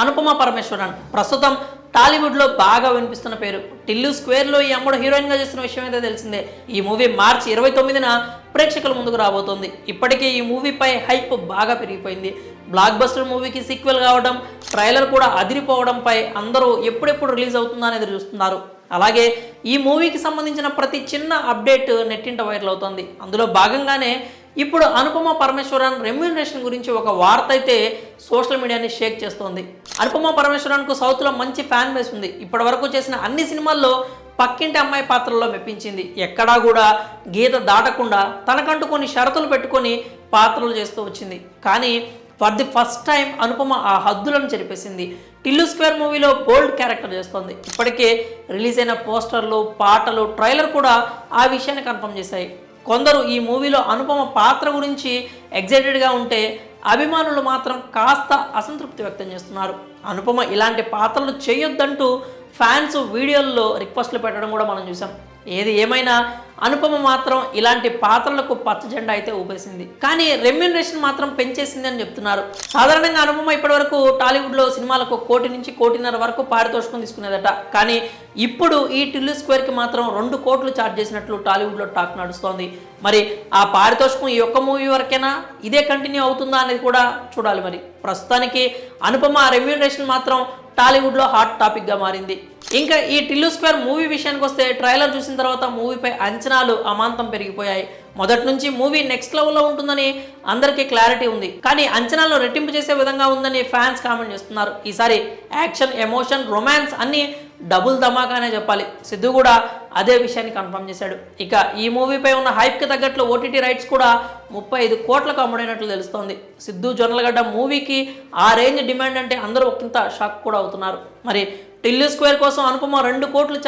అనుపమ పరమేశ్వరన్ ప్రస్తుతం టాలీవుడ్లో బాగా వినిపిస్తున్న పేరు. టిల్లు స్క్వేర్లో ఈ అమ్మడు హీరోయిన్గా చేస్తున్న విషయం అయితే తెలిసిందే. ఈ మూవీ మార్చి 29న ప్రేక్షకుల ముందుకు రాబోతోంది. ఇప్పటికే ఈ మూవీపై హైప్ బాగా పెరిగిపోయింది. బ్లాక్ బస్టర్ మూవీకి సీక్వెల్ కావడం, ట్రైలర్ కూడా అదిరిపోవడంపై అందరూ ఎప్పుడెప్పుడు రిలీజ్ అవుతుందా అనేది చూస్తున్నారు. అలాగే ఈ మూవీకి సంబంధించిన ప్రతి చిన్న అప్డేట్ నెట్టింట వైరల్ అవుతుంది. అందులో భాగంగానే ఇప్పుడు అనుపమ పరమేశ్వరన్ రెమ్యూనరేషన్ గురించి ఒక వార్త అయితే సోషల్ మీడియాని షేక్ చేస్తోంది. అనుపమ పరమేశ్వరన్కు సౌత్లో మంచి ఫ్యాన్ బేస్ ఉంది. ఇప్పటి వరకు చేసిన అన్ని సినిమాల్లో పక్కింటి అమ్మాయి పాత్రల్లో మెప్పించింది. ఎక్కడా కూడా గీత దాటకుండా తనకంటూ కొన్ని షరతులు పెట్టుకొని పాత్రలు చేస్తూ వచ్చింది. కానీ for the first time Anupama ఆ హద్దులను చెరిపేసింది. టిల్లు స్క్వేర్ మూవీలో బోల్డ్ క్యారెక్టర్ చేస్తోంది. ఇప్పటికే రిలీజ్ అయిన పోస్టర్లు, పాటలు, ట్రైలర్ కూడా ఆ విషయాన్ని కన్ఫర్మ్ చేశాయి. కొందరు ఈ మూవీలో అనుపమ పాత్ర గురించి ఎగ్జైటెడ్గా ఉంటే, అభిమానులు మాత్రం కాస్త అసంతృప్తి వ్యక్తం చేస్తున్నారు. అనుపమ ఇలాంటి పాత్రలు చేయొద్దంటూ ఫ్యాన్స్ వీడియోల్లో రిక్వెస్ట్లు పెట్టడం కూడా మనం చూసాం. ఏది ఏమైనా అనుపమ మాత్రం ఇలాంటి పాత్రలకు పచ్చ జెండా అయితే ఊపేసింది. కానీ రెమ్యూనరేషన్ మాత్రం పెంచేసింది అని చెప్తున్నారు. సాధారణంగా అనుపమ ఇప్పటివరకు టాలీవుడ్లో సినిమాలకు 1 కోటి నుంచి 1.5 కోటి వరకు పారితోషికం తీసుకునేదట. కానీ ఇప్పుడు ఈ టిల్లు స్క్వేర్కి మాత్రం 2 కోట్లు ఛార్జ్ చేసినట్లు టాలీవుడ్లో టాక్ నడుస్తోంది. మరి ఆ పారితోషికం ఈ ఒక్క మూవీ వరకేనా, ఇదే కంటిన్యూ అవుతుందా అనేది కూడా చూడాలి. మరి ప్రస్తుతానికి అనుపమ రెమ్యూనరేషన్ మాత్రం టాలీవుడ్లో హాట్ టాపిక్గా మారింది. ఇంకా ఈ టిల్లు స్క్వేర్ మూవీ విషయానికి వస్తే, ట్రైలర్ చూసిన తర్వాత మూవీపై అంచనాలు అమాంతం పెరిగిపోయాయి. మొదటి నుంచి మూవీ నెక్స్ట్ లెవెల్లో ఉంటుందని అందరికీ క్లారిటీ ఉంది. కానీ అంచనాలు రెట్టింపు చేసే విధంగా ఉందని ఫ్యాన్స్ కామెంట్ చేస్తున్నారు. ఈసారి యాక్షన్, ఎమోషన్, రొమాన్స్ అన్నీ డబుల్ ధమాకానే చెప్పాలి. సిద్ధు కూడా అదే విషయాన్ని కన్ఫర్మ్ చేశాడు. ఇక ఈ మూవీపై ఉన్న హైప్కి తగ్గట్లు ఓటీటీ రైట్స్ కూడా 35 కోట్లకు అమ్ముడైనట్లు తెలుస్తోంది. సిద్ధు జొన్నలగడ్డ మూవీకి ఆ రేంజ్ డిమాండ్ అంటే అందరూ ఒకంత షాక్ కూడా అవుతున్నారు. మరి టిల్లు స్క్వేర్ కోసం అనుపమ 2 కోట్లు